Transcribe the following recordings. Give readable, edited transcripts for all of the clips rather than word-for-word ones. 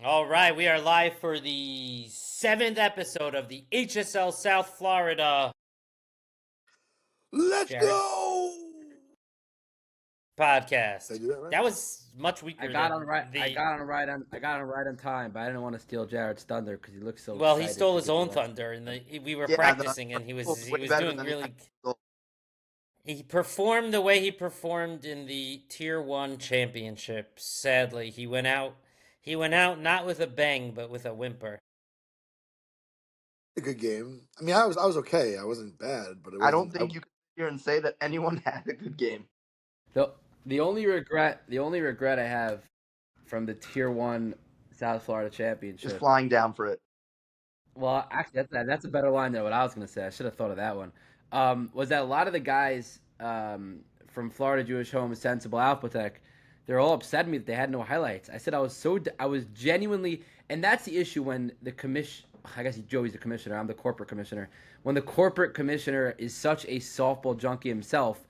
All right, we are live for the 7th episode of the HSL South Florida Let's Jared go! Did I podcast. do that right? That was much I weaker got on than right. I the. got on right on. I got on right on time, but I didn't want to steal Jared's thunder because he looks so Well, he excited stole to his give the own last. thunder, and we were Yeah, practicing, and was he way was better doing than really. the He performed the way he performed in the Tier One Championship. Sadly, he went out. He went out not with a bang, but with a whimper. A good game. I mean, I was okay. I wasn't bad, but it I wasn't. don't think you can sit here and say that anyone had a good game. The the only regret I have from the Tier One South Florida Just Championship. flying down for it. Well, actually, that's a better line than what I was gonna say. I should have thought of that one. Was that a lot of the guys from Florida Jewish Home, Sensible Alphatech, they're all upset at me that they had no highlights. I said I was genuinely, and that's the issue when the commission. I guess Joey's the commissioner. I'm the corporate commissioner. When the corporate commissioner is such a softball junkie himself,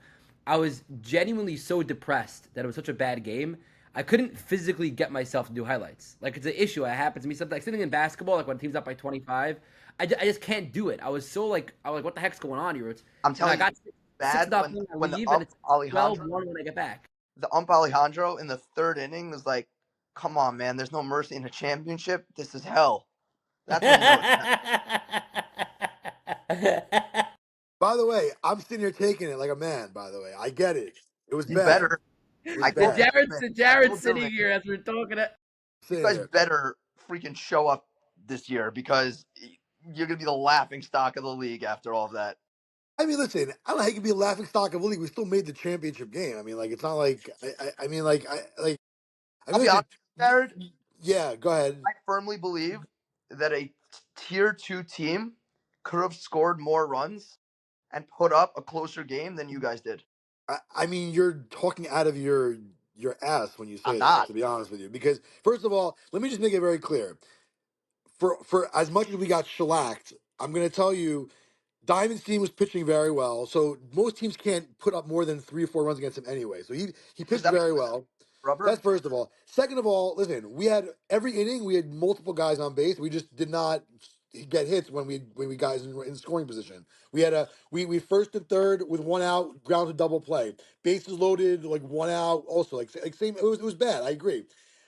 I was genuinely so depressed that it was such a bad game. I couldn't physically get myself to do highlights. Like, it's an issue. It happens to me sometimes. Like sitting in basketball, like when a team's up by 25, I just can't do it. I was like, what the heck's going on here? It's, I'm I telling you, got six bad nothing. I when the leave and ump it's Alejandro 12-1 when I get back. Alejandro in the third inning was like, "Come on, man, there's no mercy in a championship. This is hell." That's when you know it's bad. By the way, I'm sitting here taking it like a man. By the way, I get it. It was You bad. better. It was I The told bad. you, man. I Jared's told you, sitting man. here as we're talking. I'm You sitting guys there. better freaking show up this year because you're gonna be the laughing stock of the league after all of that. I mean, listen. I don't know how you can be a laughing stock of a league. We still made the championship game. I mean, like it's not like I mean, I I'll mean, be listen. honest, Jared. Yeah, go ahead. I firmly believe that a tier two team could have scored more runs and put up a closer game than you guys did. I mean, you're talking out of your ass when you I'm say that. not. To be honest with you, because first of all, let me just make it very clear. For as much as we got shellacked, I'm going to tell you, Diamond's team was pitching very well. So most teams can't put up more than 3 or 4 runs against him anyway. So he Does pitched that make very well. rubber? That's first of all. Second of all, listen, we had every inning we had multiple guys on base. We just did not get hits when we guys in scoring position. We first and third with one out, ground to double play, bases loaded, like one out. Also, like same. It was bad. I agree,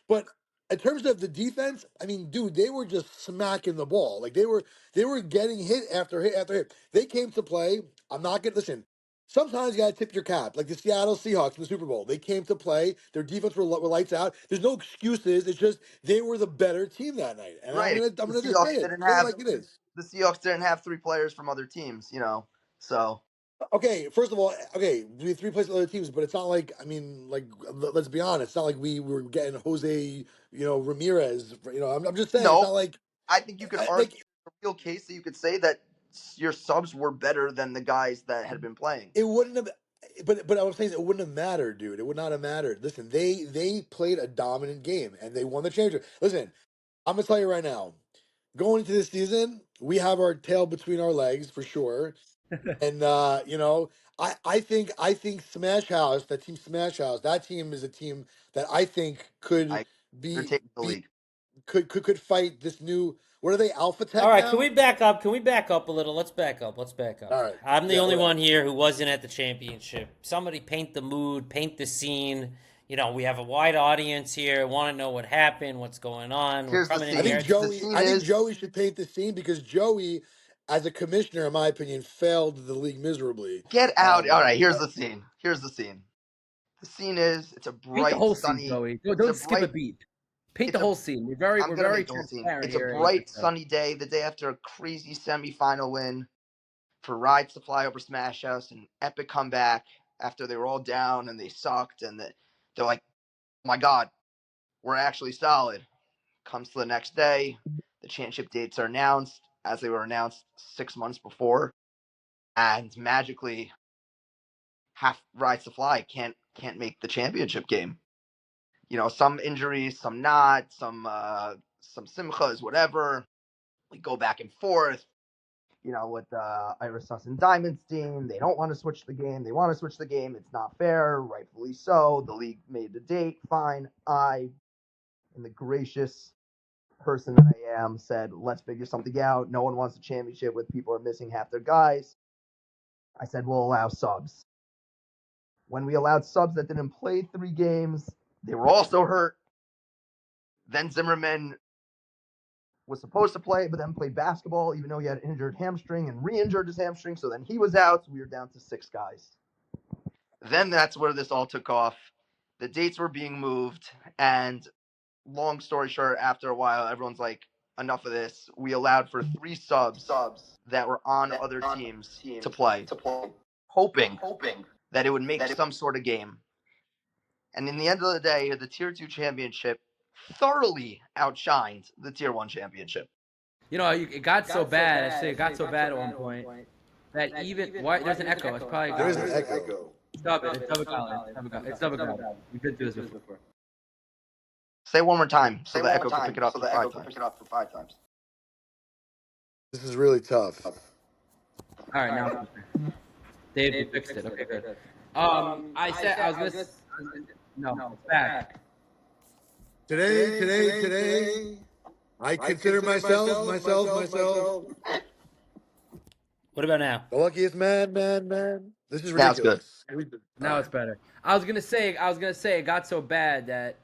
but in terms of the defense, I mean, dude, they were just smacking the ball. Like they were getting hit after hit after hit. They came to play. I'm not gonna listen. Sometimes you gotta tip your cap, like the Seattle Seahawks in the Super Bowl. They came to play. Their defense were lights out. There's no excuses. It's just they were the better team that night, and I'm Right. gonna I'm The gonna just Seahawks say it, didn't say it have like it is. the Seahawks didn't have three players from other teams, So Okay, first of all, okay, we had three places other teams, but it's not like I mean, like let's be honest, it's not like we were getting Jose, Ramirez. I'm just saying, it's no, not like I think you could argue like a real case that you could say that your subs were better than the guys that had been playing. it wouldn't have. But I was saying it wouldn't have mattered, dude. It would not have mattered. Listen, they played a dominant game and they won the championship. Listen, I'm gonna tell you right now, going into this season, we have our tail between our legs for sure. And I think Smash House, that team Smash House, that team is a team that I think could I they're be taking the be league. could fight this new, what are they, Alpha All Tech right, can we now? back up? Can we back up a little? Let's back up. Let's back up. All right. I'm the Yeah, only whatever. one here who wasn't at the championship. Somebody paint the mood, paint the scene. We have a wide audience here. Want to know what happened, what's going on. We're Here's the coming in I think scene. here. The Joey scene I think is Joey should paint the scene because Joey, as a commissioner, in my opinion, failed the league miserably. get out. Um All right, here's the scene. Here's the scene. The scene is it's a Paint the bright, whole scene, sunny. Joey. It's a Don't skip a bright. beat. Paint the It's a. whole scene. I'm We're gonna very make the whole scene. transparent It's a here at bright, HSL. sunny day. The day after a crazy semifinal win for Rides to Fly over Smash House, an epic comeback after they were all down and they sucked, and they're like, "Oh my God, we're actually solid." Comes to the next day, the championship dates are announced as they were announced 6 months before, and magically, half Rides to Fly can't make the championship game. Some injuries, some not, some simchas, whatever. We go back and forth. With Iris Sus and Diamond's team, they don't want to switch the game. They want to switch the game. It's not fair, rightfully so. The league made the date. Fine. In the gracious person that I am, said, let's figure something out. No one wants a championship with people are missing half their guys. I said, we'll allow subs. When we allowed subs that didn't play 3 games, they were also hurt. Then Zimmerman was supposed to play, but then played basketball, even though he had an injured hamstring and re-injured his hamstring. So then he was out. So we were down to 6 guys. Then that's where this all took off. The dates were being moved, and long story short, after a while, everyone's like, enough of this. We allowed for 3 subs that were on other teams to play, hoping that it would make some sort of game. And in the end of the day, the Tier 2 championship thoroughly outshined the Tier 1 championship. You know, it got so bad. I say it got so bad at one point that even why there's an echo. It's probably There is an echo. Stop it. It's double collar. It's double collar. We've been through this before. Say it one more time so the echo can pick it up for 5 times. This is really tough. All right, now Dave, you fixed it. Okay, good. I was gonna. No, it's back. Today, I consider myself. What about now? The luckiest man. This is Now it's ridiculous. Now it's better. I was gonna say it got so bad that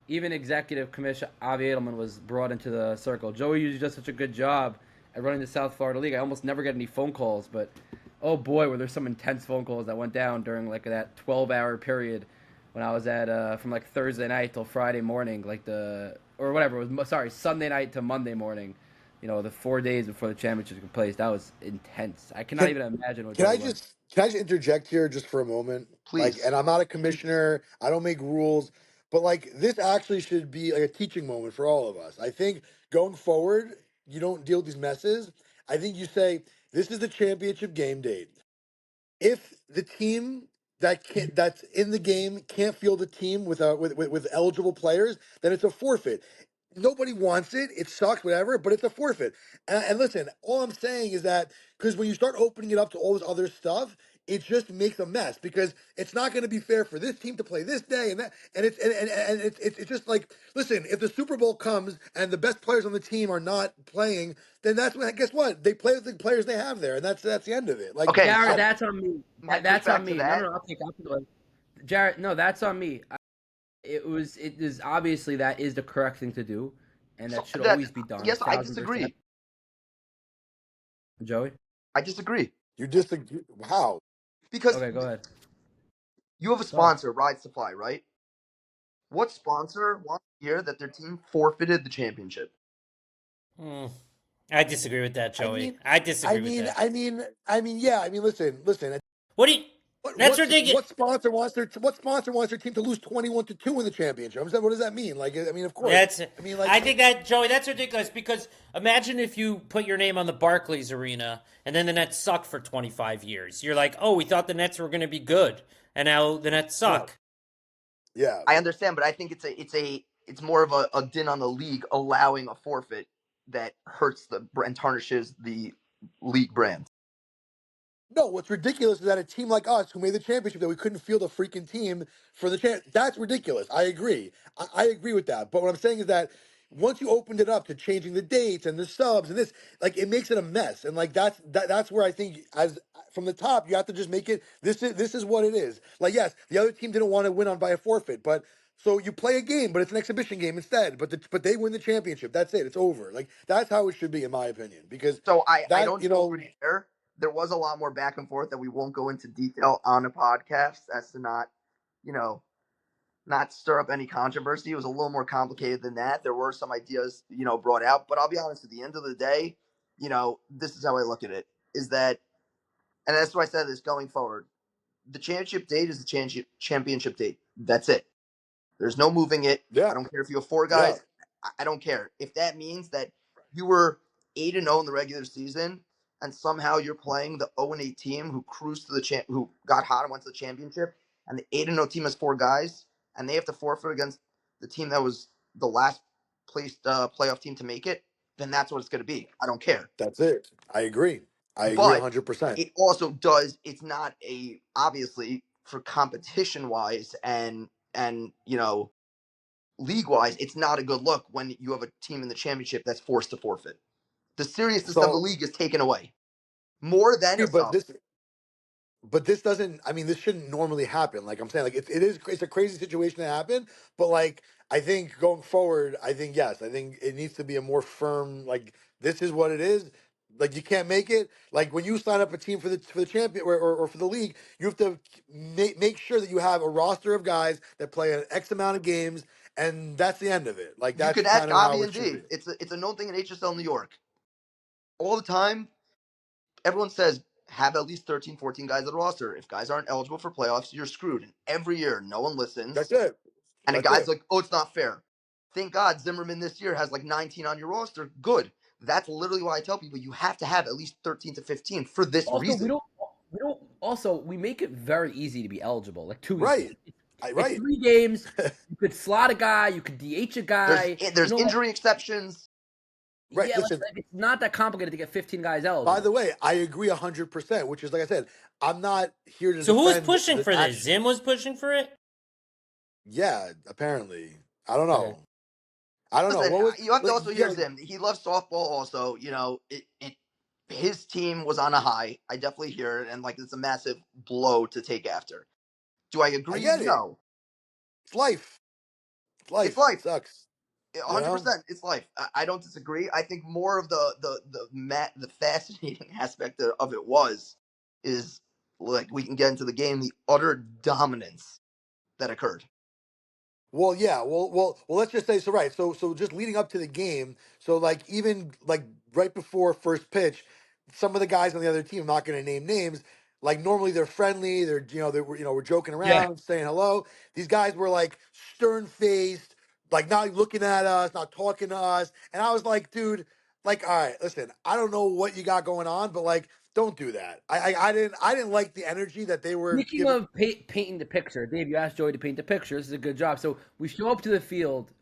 even Executive Commissioner Avi Edelman was brought into the circle. Joey usually does such a good job at running the South Florida League. I almost never get any phone calls, but oh boy, were there some intense phone calls that went down during like that 12-hour period when I was at from like Thursday night till Friday morning, Sunday night to Monday morning. You know, the 4 days before the championship took place. That was intense. I cannot even imagine what. Can I just interject here just for a moment? Please. Like, and I'm not a commissioner. I don't make rules, but like this actually should be like a teaching moment for all of us. I think going forward, you don't deal with these messes. I think you say this is the championship game date. If the team that's in the game can't field a team with eligible players, then it's a forfeit. Nobody wants it. It sucks, whatever, but it's a forfeit. And listen, all I'm saying is that because when you start opening it up to all this other stuff, it just makes a mess because it's not going to be fair for this team to play this day and that, and it's just like, listen, if the Super Bowl comes and the best players on the team are not playing, then that's when, guess what? They play with the players they have there, and that's the end of it. Like, Okay, Jared, so- that's on me. That's on me. No, I'll take it. Jared, no, that's on me. It is obviously that is the correct thing to do, and that should always be done. Yes, I 1000%. disagree. Joey? I disagree. You disagree? How? Because Okay, go ahead. you have a sponsor, Ride Supply, right? What sponsor wants to hear that their team forfeited the championship? I disagree with that, Joey. I disagree with that. Yeah. Listen. What do you? That's ridiculous. What sponsor wants their team to lose 21-2 in the championship? What does that mean? Like, I mean, of course. I think that, Joey, that's ridiculous because imagine if you put your name on the Barclays Arena and then the Nets suck for 25 years. You're like, oh, we thought the Nets were going to be good, and now the Nets suck. Yeah, I understand, but I think it's more of a din on the league allowing a forfeit that hurts and tarnishes the league brand. No, what's ridiculous is that a team like us who made the championship that we couldn't field a freaking team for the champ. That's ridiculous. I agree. I agree with that. But what I'm saying is that once you opened it up to changing the dates and the subs and this, like it makes it a mess. And like that's where I think as from the top you have to just make it. This is what it is. Like yes, the other team didn't want to win on by a forfeit, but. So you play a game, but it's an exhibition game instead. But they win the championship. That's it. It's over. Like that's how it should be, in my opinion. Because I don't agree there. There was a lot more back and forth that we won't go into detail on a podcast as to not stir up any controversy. It was a little more complicated than that. There were some ideas, brought out, but I'll be honest, at the end of the day, this is how I look at it, is that, and that's why I said this going forward, the championship date is the championship date. That's it. There's no moving it. Yeah. I don't care if you have 4 guys. Yeah. I don't care. If that means that you were 8-0 in the regular season and somehow you're playing the 0-8 team who cruised to who got hot and went to the championship, and the 8-0 team has 4 guys, and they have to forfeit against the team that was the last placed playoff team to make it, then that's what it's going to be. I don't care. That's it. I agree. I agree 100%. It also does. It's not obviously for competition wise and league-wise, it's not a good look when you have a team in the championship that's forced to forfeit. The seriousness of the So, league is taken away more than a but sub. this doesn't, I mean, this shouldn't normally happen. Like I'm saying, like it's a crazy situation to happen, but like I think going forward, I think yes, I think it needs to be a more firm, like this is what it is. Like you can't make it. Like when you sign up a team for the champion or for the league, you have to make sure that you have a roster of guys that play an X amount of games, and that's the end of it. Like You that's can ask kind of how Avi it and should be. Dave. It's a known thing in HSL New York. All the time, everyone says have at least 13, 14 guys on the roster. If guys aren't eligible for playoffs, you're screwed. And every year, no one listens. That's it. And a That's guy's it. like, oh, it's not fair. Thank God Zimmerman this year has like 19 on your roster. Good. That's literally why I tell people you have to have at least 13 to 15 for this Also, reason. we don't. Also, we make it very easy to be eligible, like too easy. Right. It's Right. 3 games. You could slot a guy. You could DH a guy. There's injury exceptions. Right. Yeah, Listen. like it's not that complicated to get 15 guys By eligible. the way, I agree 100%. Which is like I said, I'm not here to So who was defend pushing the for this? action. Zim was pushing for it. Yeah, apparently. I don't Okay. know. I don't know. Listen, What was you have to like? also Yeah, hear Zim. He loves softball also. His team was on a high. I definitely hear it. And like it's a massive blow to take after. Do I I agree? get it. No. It's life. It's It's life. It life. sucks. You know. 100%. It's life. I don't disagree. I think more of the fascinating aspect of it is like we can get into the game, the utter dominance that occurred. Well, yeah. Well. Let's just say so. Right. So just leading up to the game. So like even like right before first pitch, some of the guys on the other team. I'm not going to name names. Like normally they're friendly. We're joking Yeah. around, saying hello. These guys were like stern faced, like not looking at us, not talking to us. And I was like, dude, like, all right, listen. I don't know what you got going on, but like, don't do that. I didn't like the energy that they were Speaking giving. of painting the picture, Dave, you asked Joey to paint the picture. This is a good job. So we show up to the field.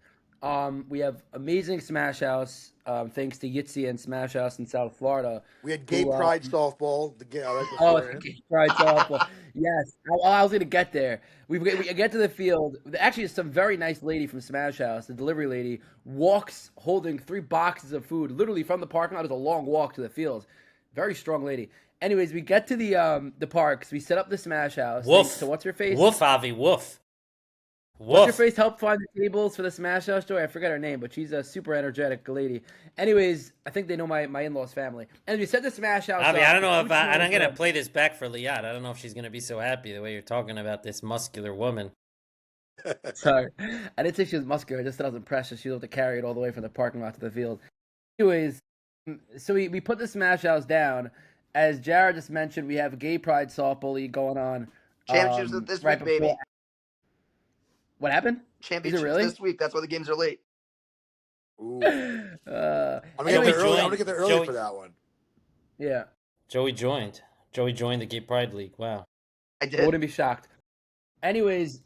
We have amazing Smash House, thanks to Yitzi and Smash House in South Florida. We had gay Who, pride softball. The gay, right oh, beforehand. right, softball. Yes, I was going to get there. We get to the field. Actually, some very nice lady from Smash House, the delivery lady, walks holding 3 boxes of food, literally from the parking lot. It's a long walk to the field. Very strong lady. Anyways, we get to the parks. We set up the Smash House. Woof. So what's your face? Woof, Avi. Woof. What's your Woof. face? Help find the tables for the Smash House Joy. I forget her name, but she's a super energetic lady. Anyways, I think they know my in-laws family. And we set the Smash House Avi, up. I don't know if Huge and I'm snow gonna storm. play this back for Liat. I don't know if she's gonna be so happy the way you're talking about this muscular woman. Sorry. I didn't say she was muscular. I just said I was impressed that she was able to carry it all the way from the parking lot to the field. Anyways, so we put the Smash House down. As Jared just mentioned, we have a gay pride softball league going on. Championships this right week, before. baby. What happened? Championships really? this week. That's why the games are late. Ooh. Uh, I'm gonna get there early. I'm Joey gonna get there early Joey- for that one. yeah. Joey joined. Joey joined the Gay Pride League. Wow. I I did. wouldn't be shocked. Anyways,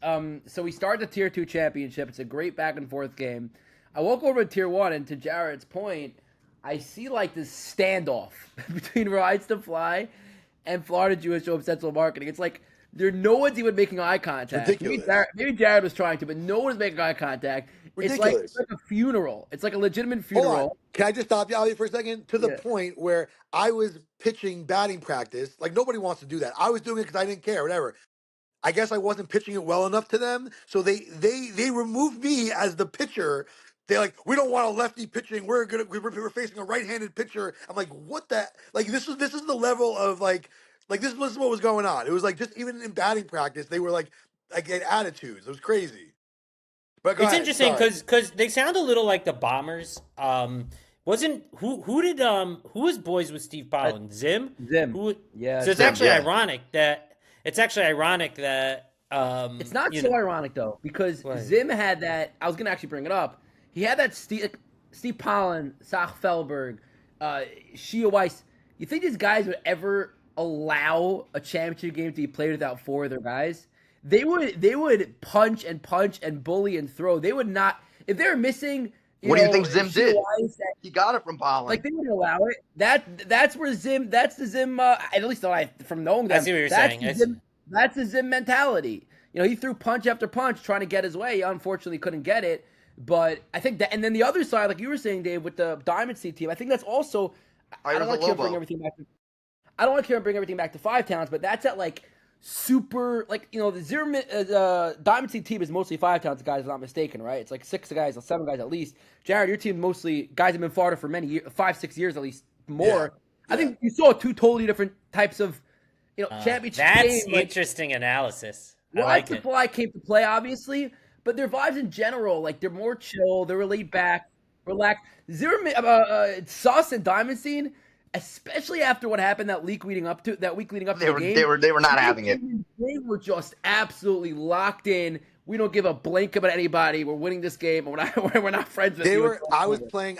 so we start the Tier 2 championship. It's a great back and forth game. I walk over to Tier 1, and to Jared's point, I see like this standoff between Rides to Fly and Florida Jewish Home Central Marketing. It's like no one's even making eye contact. Ridiculous. Maybe Jared was trying to, but no one's making eye contact. Ridiculous. It's like a funeral. It's like a legitimate Hold funeral. on. Can I just stop you, Ali, for a second? To the Yeah. point where I was pitching batting practice. Like nobody wants to do that. I was doing it because I didn't care. Whatever. I guess I wasn't pitching it well enough to them, so they removed me as the pitcher. They're like, we don't want a lefty pitching. We're facing a right-handed pitcher. I'm like, what the like? This is the level of like this was what was going on. It was like just even in batting practice, they were like at attitudes. It was crazy. But go It's ahead. interesting Sorry. because they sound a little like the Bombers. Wasn't who was boys with Steve Pollen? Zim. Zim. Who? Yeah, So it's Zim, actually yeah. ironic that It's not you so know- ironic though, because What? Zim had that. I was gonna actually bring it up. He had that Steve Pollen, Sach Felberg, Shia Weiss. You think these guys would ever allow a championship game to be played without 4 of their guys? They would punch and bully and throw. They would not if they're missing. What do you think Zim Shia did? Weiss, He got it from Pollen. like they wouldn't allow it. That's where Zim. That's the Zim. At least from knowing them. I see what you're that's saying. the I see. Zim, that's the Zim mentality. He threw punch after punch trying to get his way. He unfortunately couldn't get it. But I think that, and then the other side, like you were saying, Dave, with the Diamond Seed team, I think that's also. I don't Ira's a want to bring Lobo. everything back to. I don't want to bring everything back to five towns, but that's at like super, like, you know, the Diamond Seed team is mostly five towns, guys, if I'm not mistaken, right? It's like 6 guys or 7 guys at least. Jared, your team mostly guys have been in Florida for many years, 5-6 years at least more. I think you saw two totally different types of, championship That's game. Like, interesting analysis. I Ride like it. Supply came to play, obviously, but their vibes in general, like they're more chill, they're laid back, relaxed. Sus and Diamond Scene, especially after what happened that week leading up to They the were game. they were not having it. They were just absolutely locked in. We don't give a blank about anybody. We're winning this game. We're not friends with They you. were. I was playing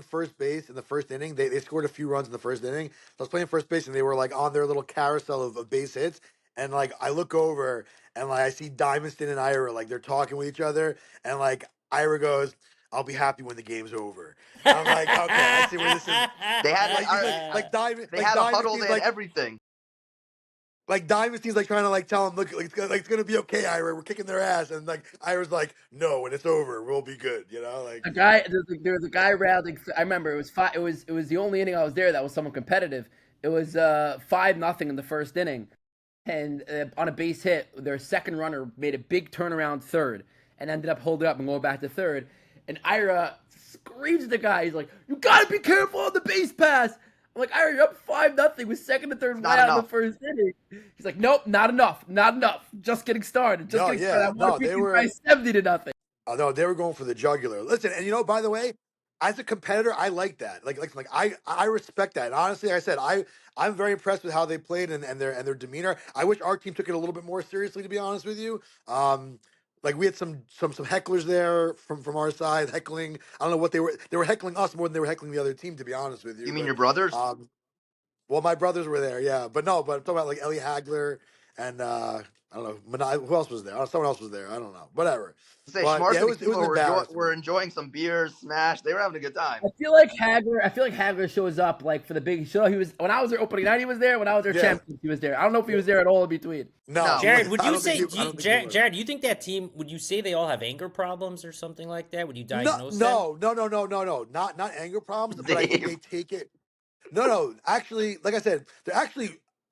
first base in the first inning. They scored a few runs in the first inning. So I was playing first base, and they were like on their little carousel of base hits. And like I look over, and like I see Diamondson and Ira, like they're talking with each other, and like Ira goes, "I'll be happy when the game's over." And I'm like, okay, I see where this is. They had Like he's like Diamond, they like had a huddle. Diamond's They had like everything. like Diamond seems like trying to like tell him, look, like, it's gonna be okay, Ira. We're kicking their ass, and like Ira's like, no, when it's over, we'll be good. You know, like There was a guy rallying. I remember it was five. It was the only inning I was there that was somewhat competitive. It was 5-0 in the first inning, and on a base hit, their second runner made a big turnaround third, and ended up holding up and going back to third. And Ira screams at the guy. He's like, "You gotta be careful on the base pass." I'm like, "Ira, you're up 5-0 with second and third right out of the first inning." He's like, "Nope, not enough, not enough. Just getting started. Just getting started. I want to beat you guys 70-0." Oh no, they were going for the jugular. Listen, and by the way, as a competitor, I like that. Like I respect that. And honestly, like I said, I'm very impressed with how they played and their demeanor. I wish our team took it a little bit more seriously, to be honest with you. Like we had some hecklers there from our side heckling. I don't know what they were heckling us more than they were heckling the other team, to be honest with you. You mean But your brothers? well, my brothers were there, yeah, but no, but I'm talking about like Ellie Hagler and I don't know, who else was there? Oh, someone else was there. I don't know, whatever. Say But Schmartz yeah, and it was Akiva embarrassing. were enjoying some beers, smash. They were having a good time. I feel like Hagler shows up like for the big show. He was when I was there opening night. He was there. When I was there champions, he was there. I don't know if he was there at all in between. No, Jared, would I you don't say, think he- I don't think he Jared, was. Jared, do you think that team, would you say they all have anger problems or something like that? Would you No, diagnose them? no, not anger problems, but I think they take it. No, actually, like I said,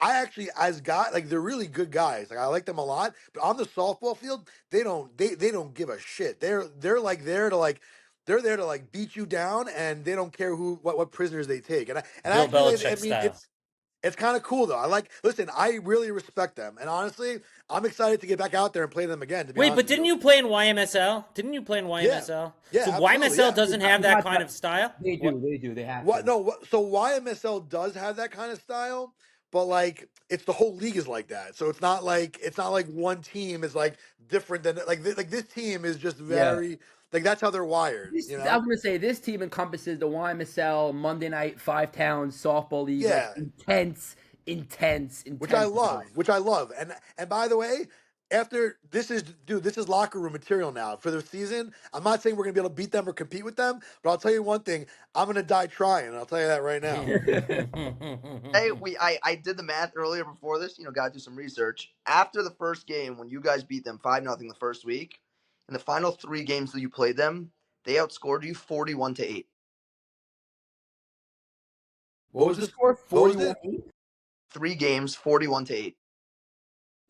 I actually, as guys, like they're really good guys. Like I like them a lot, but on the softball field, they don't give a shit. They're like there to like. They're there to like beat you down, and they don't care what prisoners they take. And Bill actually, Belichick I mean, style. it's kind of cool though. Listen, I really respect them, and honestly, I'm excited to get back out there and play them again. To be Wait, honest but with didn't you play in YMSL? Didn't you play in YMSL? Yeah, So absolutely, YMSL yeah. doesn't have that kind of style? They do. They have What? to. No. So YMSL does have that kind of style, but like it's the whole league is like that. So it's not like one team is like different than like this team is just Yeah. very like that's how they're wired. I You was know? gonna say this team encompasses the YMSL Monday Night Five Towns softball league. Yeah. Like intense. Which I love. And by the way, after this is locker room material now for the season. I'm not saying we're gonna be able to beat them or compete with them, but I'll tell you one thing: I'm gonna die trying. I'll tell you that right now. Hey, I did the math earlier before this. Got to do some research. After the first game, when you guys beat them 5-0 the first week, in the final 3 games that you played them, they outscored you 41-8. What was the score? What was 41. it? 3 games, 41-8.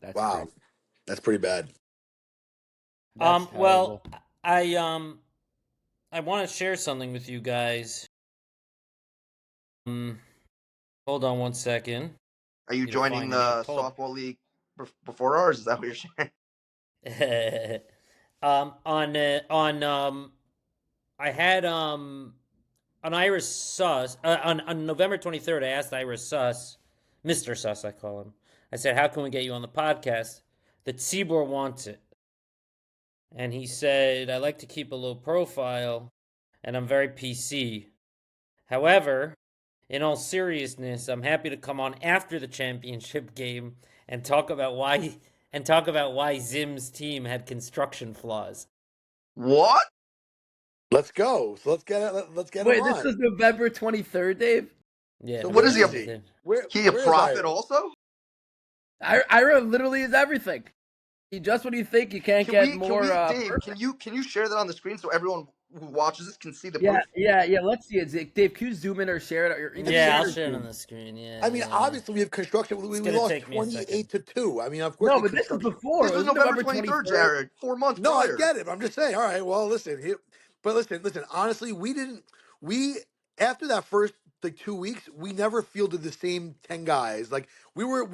That's Wow, crazy. that's pretty bad. That's Well, terrible. I want to share something with you guys. Hold on one second. Are you Need to joining find the it. Pull up. softball league before ours? Is that what you're sharing? I had on Iris Suss on November 23rd. I asked Iris Suss, Mr. Suss, I call him. I said, "How can we get you on the podcast?" The Tibor wants it, and he said, "I like to keep a low profile, and I'm very PC. However, in all seriousness, I'm happy to come on after the championship game and talk about why Zim's team had construction flaws." What? Let's go. So let's get it. Let's get Wait, him this on. was November 23rd, Dave. Yeah. So what is he where a- Where He a where is prophet Ira? also? Ira literally is everything. Just when you think you can't Can get we, more Dave? perfect. Can you share that on the screen so everyone who watches this can see the Yeah, proof? yeah. Let's see it. Dave, can you zoom in or share it, or even Yeah, share I'll it or share it on zoom? the screen. Yeah, I mean, yeah, yeah. obviously we have construction. It's We gonna lost take me a second. 28-2. I mean, of course No, we have but this is construction. before. This It was was November November 23rd, 23rd. Jared. 4 months No, I prior. get it. I'm just saying. All right. Well, listen. But listen. Honestly, we didn't. We after that first like 2 weeks, we never fielded the same 10 guys. Like we were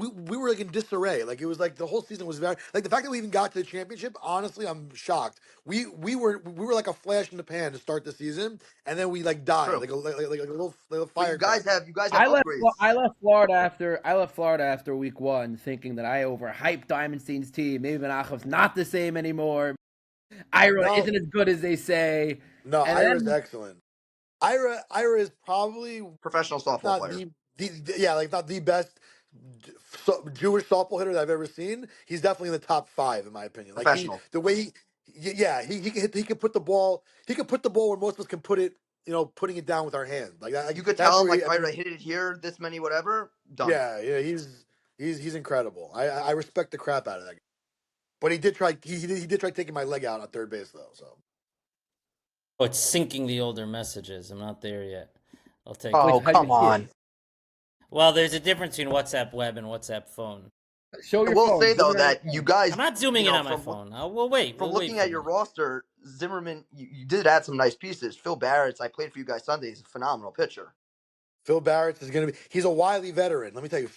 like in disarray. Like it was like the whole season was very like the fact that we even got to the championship. Honestly, I'm shocked. We were like a flash in the pan to start the season, and then we like died True. like a little But firecracker. you guys have upgrades. I left Florida after week one, thinking that I overhyped Diamondstein's team. Maybe Menachem's not the same anymore. Ira No, isn't as good as they say. no, And Ira's then excellent. Ira is probably Professional softball not player. yeah, like not the best Jewish softball hitter that I've ever seen. He's definitely in the top five in my opinion. Like Professional. the way yeah, he can put the ball. He can put the ball where most of us can put it. Putting it down with our hand. Like that. You Like, could that's tell him where like, I all right, mean, I hit it here, this many, whatever. Done. yeah. He's incredible. I respect the crap out of that guy. But he did try. He did try taking my leg out on third base though. So Oh, it's syncing the older messages. I'm not there yet. I'll take wait, Oh, that. so how do you come see it? on. Well, there's a difference between WhatsApp web and WhatsApp phone. Show I your will phone. say Zoom though in on your that you phone. guys, I'm not zooming in on my from phone. We'll wait. from We'll wait looking for at a your minute. roster, Zimmerman, you did add some nice pieces. Phil Barrett's, I played for you guys Sunday. He's a phenomenal pitcher. Phil Barrett is going to be. He's a wily veteran. Let me tell you.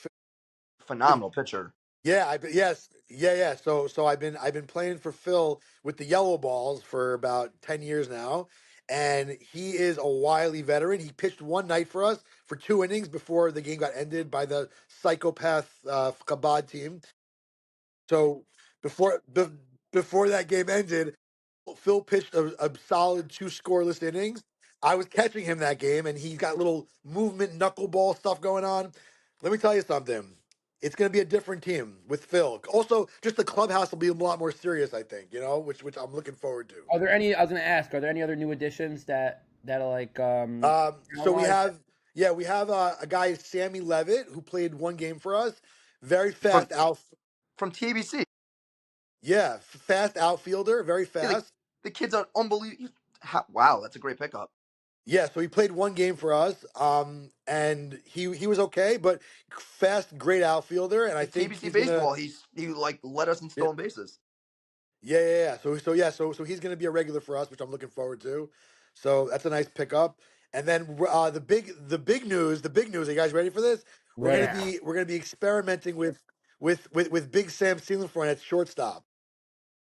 Phenomenal pitcher. Yeah, yes, yeah. So I've been playing for Phil with the yellow balls for about 10 years now, and he is a wily veteran. He pitched one night for us for 2 innings before the game got ended by the psychopath Chabad team. So before be, before that game ended, Phil pitched a solid two scoreless innings. I was catching him that game, and he's got little movement knuckleball stuff going on. Let me tell you something. It's going to be a different team with Phil. Also, just the clubhouse will be a lot more serious, I think. Which I'm looking forward to. Are there any? I was gonna ask. Are there any other new additions that are like So we wise? have, yeah, we have a guy, Sammy Levitt, who played one game for us. Very From fast out, TBC. yeah, fast outfielder, very Yeah, fast. the kid's an unbelievable. Wow, that's a great pickup. Yeah, so he played one game for us, and he was okay, but fast, great outfielder, and I In think TBC he's gonna, baseball, he like led us in yeah, stolen bases. yeah. So he's gonna be a regular for us, which I'm looking forward to. So that's a nice pickup. And then the big news. Are you guys ready for this? Ready? We're gonna be experimenting with Big Sam Sealenfront at shortstop.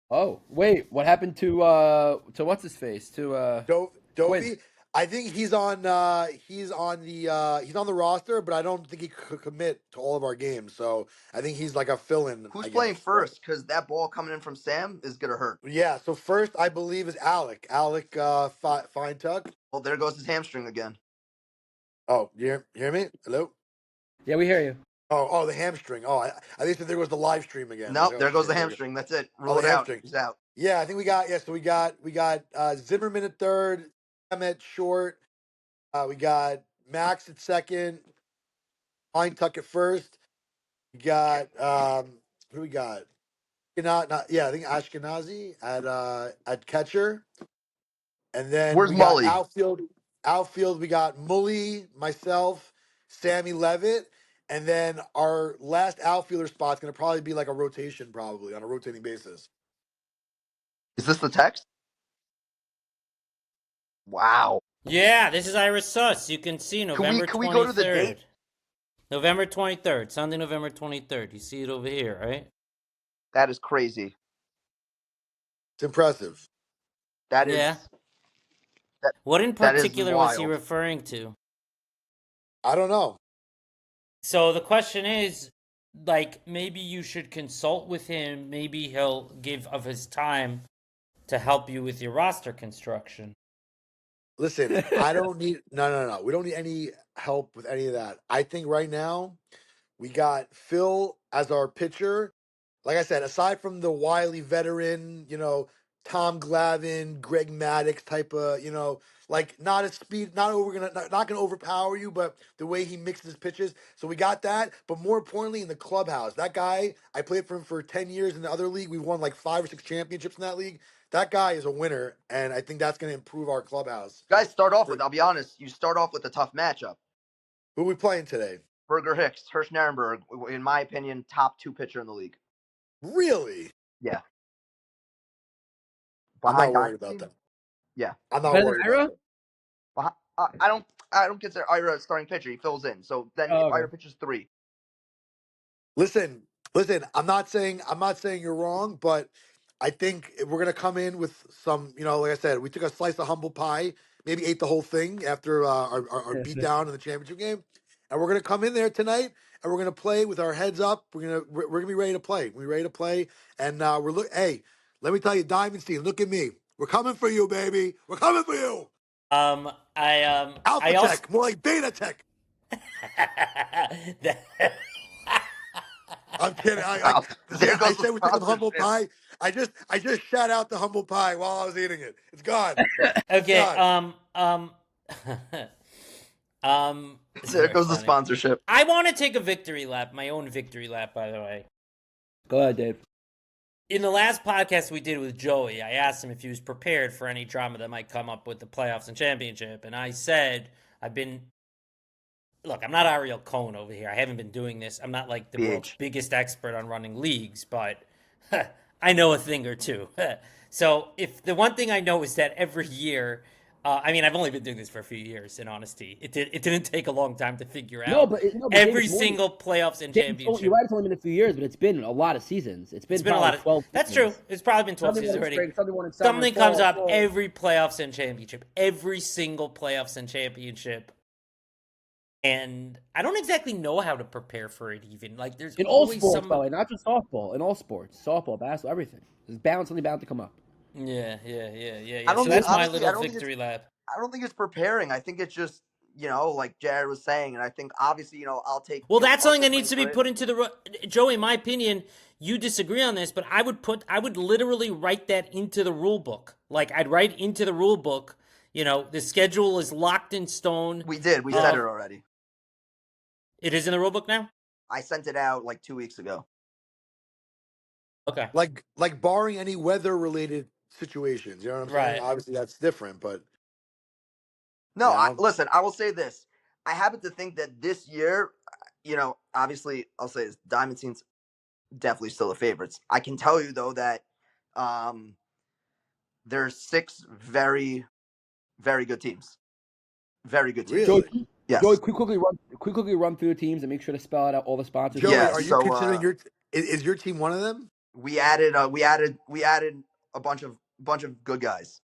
Oh wait, what happened to what's his face Quinn? Dovey, I think he's on the roster, but I don't think he could commit to all of our games. So I think he's like a fill-in, Who's I playing guess. So first? Because that ball coming in from Sam is gonna hurt. yeah. So first, I believe is Alec Feintuck. Well, there goes his hamstring again. Oh, you hear me? Hello. Yeah, we hear you. Oh, the hamstring. Oh, I think there was the live stream again. I was Nope, like, oh there goes shit, the here we go. hamstring. That's it. Oh, Rule the it out. hamstring. He's out. Yeah, I think we got So we got Zimmerman at third, Sam at short. We got Max at second, Feintuck at first. We got who do we got? Not yeah, I think Ashkenazi at catcher. And then Where's we got Mully? outfield we got Mully, myself, Sammy Levitt, and then our last outfielder spot's gonna probably be like a rotation, probably on a rotating basis. Is this the text? Wow. Yeah, this is Iris Suss. You can see November Can we go to the 23rd. date? November 23rd, Sunday, November 23rd. You see it over here, right? That is crazy. It's impressive. That Yeah. is that What in that is particular was he wild. referring to? I don't know. So the question is, like, maybe you should consult with him. Maybe he'll give of his time to help you with your roster construction. Listen, I don't need no. We don't need any help with any of that. I think right now we got Phil as our pitcher. Like I said, aside from the wily veteran, Tom Glavine, Greg Maddox type of, like not at speed, not gonna overpower you, but the way he mixes his pitches. So we got that. But more importantly, in the clubhouse, that guy, I played for him for 10 years in the other league. We won like 5 or 6 championships in that league. That guy is a winner, and I think that's gonna improve our clubhouse. You guys start off with, I'll be honest, you start off with a tough matchup. Who are we playing today? Berger Hicks, Hirsch Nirenberg, in my opinion, top 2 pitcher in the league. Really? Yeah. I'm not Behind worried about Dynasty? that. Yeah. I'm not Better than worried about Ira? that. I don't consider Ira a starting pitcher. He fills in. So then Oh, if okay. Ira pitches 3. Listen. I'm not saying you're wrong, but I think we're gonna come in with some. Like I said, we took a slice of humble pie, maybe ate the whole thing after our beat down in the championship game, and we're gonna come in there tonight and we're gonna play with our heads up. We're gonna be ready to play. We're ready to play, and Hey, let me tell you, Diamond Stein, look at me. We're coming for you, baby. We're coming for you. I Alpha also Tech, more like Beta Tech. I'm kidding. Wow. There I goes the said we took some humble sponsorship. pie. I just shout out the humble pie while I was eating it. It's gone. It's okay. gone. There goes the funny. sponsorship. I want to take a victory lap, my own victory lap, by the way. Go ahead, Dave. In the last podcast we did with Joey, I asked him if he was prepared for any drama that might come up with the playoffs and championship, and I said Look, I'm not Ariel Cohen over here. I haven't been doing this. I'm not like the world's biggest expert on running leagues, but I know a thing or two. So if the one thing I know is that every year, I've only been doing this for a few years, in honesty. It didn't take a long time to figure out. But every single playoffs and championship. You're right, it's only been a few years, but it's been a lot of seasons. It's been a lot of 12 That's seasons. true. It's probably been 12 seasons already. Something comes up every playoffs and championship. Every single playoffs and championship. And I don't exactly know how to prepare for it even. Like there's in all always sports, by the way, not just softball, in all sports. Softball, basketball, everything. There's something bound to come up. Yeah. So that's my little victory lap. I don't think it's preparing. I think it's just, like Jared was saying, and I think obviously, I'll take. Well, that's something that needs to be put into the Joey. In my opinion, you disagree on this, but I would literally write that into the rule book. Like I'd write into the rule book. The schedule is locked in stone. We did. We said it already. It is in the rule book now? I sent it out like 2 weeks ago. Okay. Like barring any weather related situations, you know what I'm saying? Obviously that's different, but no, listen, I will say this. I happen to think that this year, obviously I'll say this, Diamond Team's definitely still the favorites. I can tell you though that there's 6 very, very good teams. Very good teams. Really? Yes. Joey, quickly run through the teams and make sure to spell out all the sponsors. Joey, are you considering is your team one of them? We added a bunch of good guys.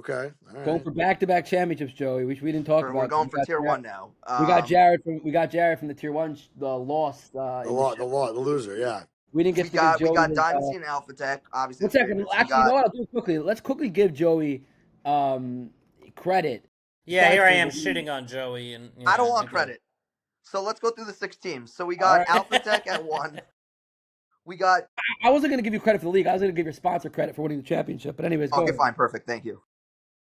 Okay. All right. Going for back-to-back championships, Joey, which we didn't talk about. We're going for tier 1 now. We got Jared from the tier 1, the loss. The loser, yeah. We didn't get we got Dynasty and Alpha Tech, obviously. 1 second. Actually, you know what? I'll do it quickly. Let's quickly give Joey credit. Yeah, here I am shitting on Joey, and I don't want credit. So let's go through the 6 teams. So we got Alpha Tech at 1. We got. I wasn't going to give you credit for the league. I was going to give your sponsor credit for winning the championship. But anyways, okay, fine, perfect, thank you.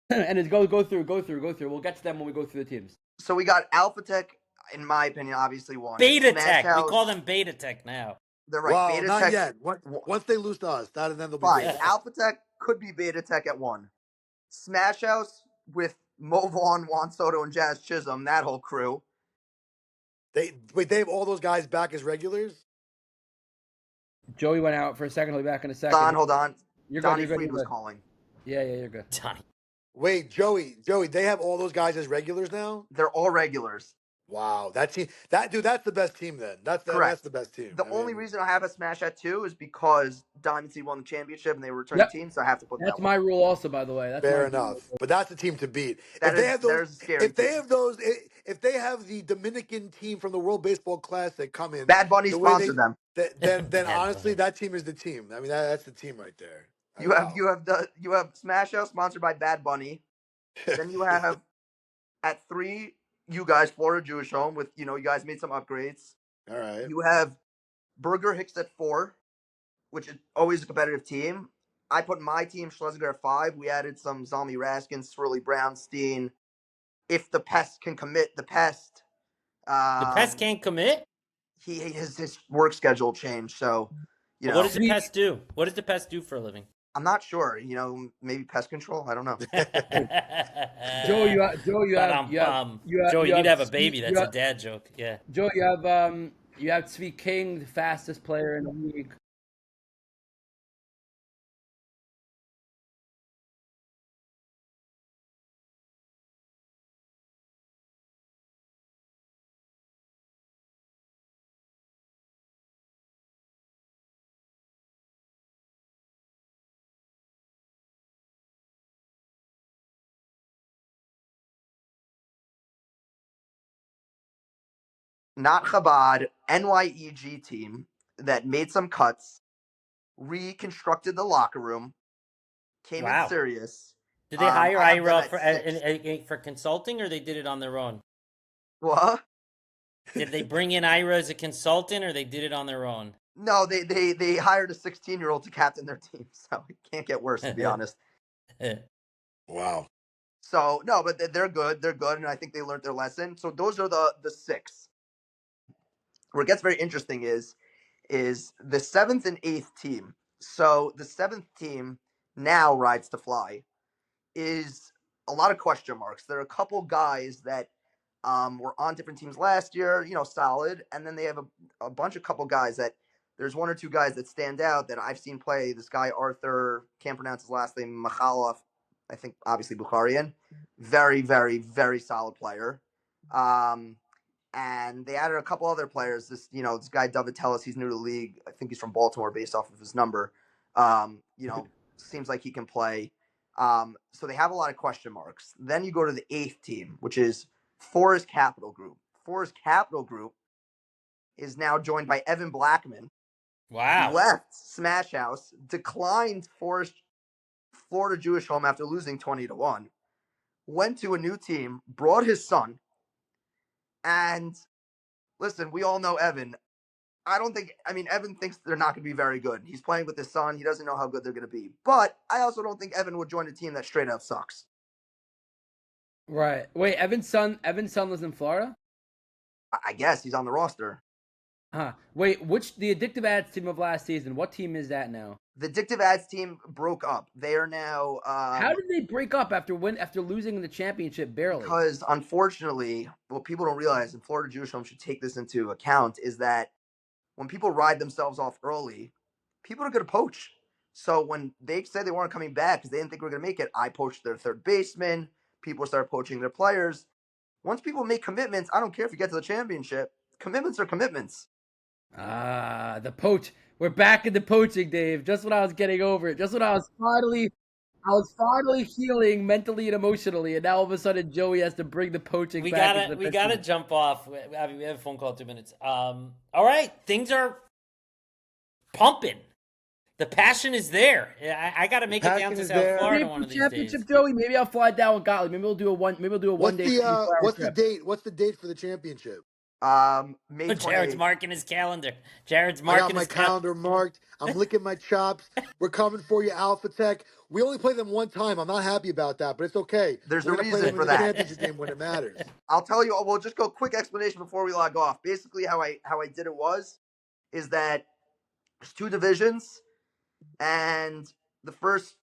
And it's go through. We'll get to them when we go through the teams. So we got Alpha Tech, in my opinion, obviously 1. Beta Tech. We call them Beta Tech now. They're right. Well, Beta not Tech, yet. Once they lose to us, then they'll be fine. Beta. Alpha Tech could be Beta Tech at 1. Smash House with Mo Vaughn, Juan Soto, and Jazz Chisholm. That whole crew. They have all those guys back as regulars. Joey went out for a second. He'll be back in a second. Hold on. Donnie Freed was calling. Yeah, you're good. Donnie. Wait, Joey, they have all those guys as regulars now? They're all regulars. Wow, that's the best team then. That's the best team. The only reason I have a Smash at 2 is because Diamond Team won the championship and they were returning team, so I have to put that. That's my rule, also, by the way. That's fair enough. But that's the team to beat. If they have the Dominican team from the World Baseball Classic come in, Bad Bunny sponsored them. Then honestly, that team is the team. I mean, that's the team right there. You have Smash House sponsored by Bad Bunny. Then you have at 3. You guys, Florida Jewish Home, with you guys made some upgrades. All right. You have Berger Hicks at 4, which is always a competitive team. I put my team Schlesinger at 5. We added some Zalmi Raskin, Swirly Brownstein. If the Pest can commit, the Pest. The Pest can't commit? His work schedule changed, so Well, what does the We- Pest do? What does the Pest do for a living? I'm not sure. Maybe pest control. I don't know. Joe, Joe, you need to have a Sweet- baby. That's a dad joke. Yeah. Joe, you have Sweet King, the fastest player in the league. Not Chabad, NYEG team that made some cuts, reconstructed the locker room, came in Wow. serious. Did they hire I have them Ira at 6. for consulting, or they did it on their own? What? Did they bring in Ira as a consultant, or they did it on their own? No, they hired a 16-year-old to captain their team, so it can't get worse, to be honest. Wow. So no, but they're good. They're good, and I think they learned their lesson. So those are the 6. Where it gets very interesting is the 7th and 8th team. So the 7th team now rides to fly is a lot of question marks. There are a couple guys that were on different teams last year, solid, and then they have a couple guys that there's 1 or 2 guys that stand out that I've seen play. This guy Arthur, can't pronounce his last name, Makhalov, I think obviously Bukharian, very very very solid player. And they added a couple other players. This guy Dovatellis, he's new to the league. I think he's from Baltimore based off of his number. Seems like he can play. So they have a lot of question marks. Then you go to the 8th team, which is Forest Capital Group. Forest Capital Group is now joined by Evan Blackman. Wow. Left Smash House, declined Forest Florida Jewish Home after losing 20-1. Went to a new team, brought his son. And listen, we all know Evan. Evan thinks they're not going to be very good. He's playing with his son. He doesn't know how good they're going to be. But I also don't think Evan would join a team that straight out sucks. Right. Wait, Evan's son lives in Florida? I guess he's on the roster. Huh. Wait, the Addictive Ads team of last season, what team is that now? The Addictive Ads team broke up. They are now. How did they break up after losing in the championship barely? Because unfortunately, what people don't realize, and Florida Jewish Home should take this into account, is that when people ride themselves off early, people are going to poach. So when they said they weren't coming back because they didn't think we were going to make it, I poached their third baseman. People started poaching their players. Once people make commitments, I don't care if you get to the championship. Commitments are commitments. The poach. We're back in the poaching, Dave. Just when I was getting over it. Just when I was finally healing mentally and emotionally, and now all of a sudden Joey has to bring the poaching back. We gotta jump off. We have a phone call in 2 minutes. All right, things are pumping. The passion is there. I gotta make it down passion to is South there. Florida one of these days. Championship, Joey. Maybe I'll fly down with Gottlieb. Maybe we'll do a one What's day. the date? What's the date for the championship? May 28th. Jared's marking his calendar. Jared's I marking got my his calendar. calendar marked. I'm licking my chops. We're coming for you, Alpha Tech. We only play them one time. I'm not happy about that, but it's okay. There's We're a gonna play reason them for in the that. championship game when it matters. I'll tell you. We'll just go quick explanation before we log off. Basically, how I did it is that there's 2 divisions, and the first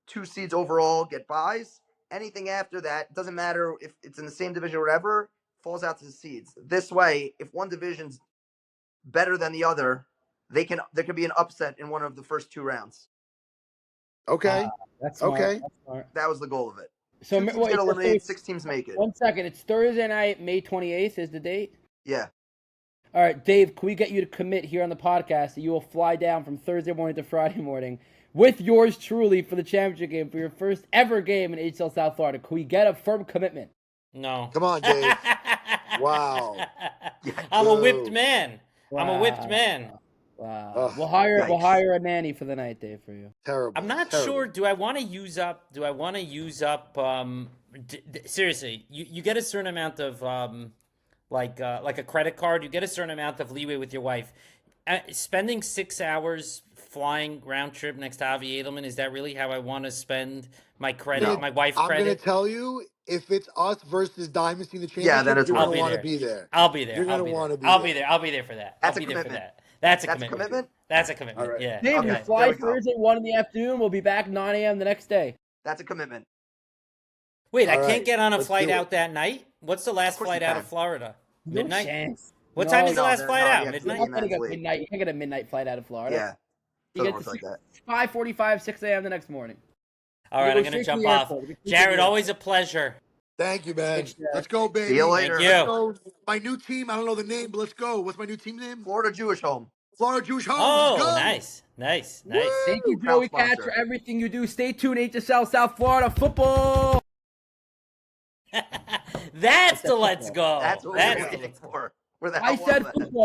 2 seeds overall get buys. Anything after that, doesn't matter if it's in the same division or whatever, falls out to the seeds. This way, if one division's better than the other, there could be an upset in one of the first 2 rounds. Okay. That's smart. Okay. That's smart. That was the goal of it. So 2 teams get eliminated, so 6 teams make it. 1 second. It's Thursday night, May 28th is the date. Yeah. All right, Dave, can we get you to commit here on the podcast that you will fly down from Thursday morning to Friday morning with yours truly for the championship game for your first ever game in HSL South Florida? Can we get a firm commitment? No. Come on, Dave. Wow. I'm a Boo. whipped man. I'm a whipped man. Wow. Ugh, we'll hire yikes. a nanny for the night, Dave, for you. Terrible. I'm not Terrible. sure. Do I want to use up? Seriously, you get a certain amount of like a credit card. You get a certain amount of leeway with your wife. Spending 6 hours flying round trip next to Avi Edelman? Is that really how I want to spend my credit, No. my wife's I'm gonna credit? tell you, if it's us versus Diamonds in the Yeah, then championship, it's you're I'll gonna be want to there. be there. I'll be there. You're I'll gonna be there. want to be I'll there. be there. I'll be there for that. I'll That's a be there for commitment. that. That's a That's a commitment. commitment? That's a commitment. All right. Yeah. Dave, Okay. we Yeah. fly There we go. Thursday 1 in the afternoon. We'll be back 9 a.m. the next day. That's a commitment. Wait, I All can't right, get on a let's flight do it. out that night? What's the last course you flight out of can. Florida? No Midnight? chance. What No, time is the No, last no, flight no, out? you have to Midnight? You're not minutes getting a late. midnight. You can't get a midnight flight out of Florida. Yeah. You Doesn't get work to like that. 5:45, 6 a.m. the next morning. All right, I'm going to jump off. Jared, always a pleasure. Thank you, man. Thanks, Jack. Let's go, baby. See you later. Thank you. Let's go. My new team. I don't know the name, but let's go. What's my new team name? Florida Jewish Home. Florida Jewish Home. Oh, Let's go. nice. Nice. Nice. Thank you, Proud Joey Cat, sponsor. for everything you do. Stay tuned, HSL South Florida football. That's the let's go. That's what That's we're the waiting let's go. for. Where the I hell was said that? football.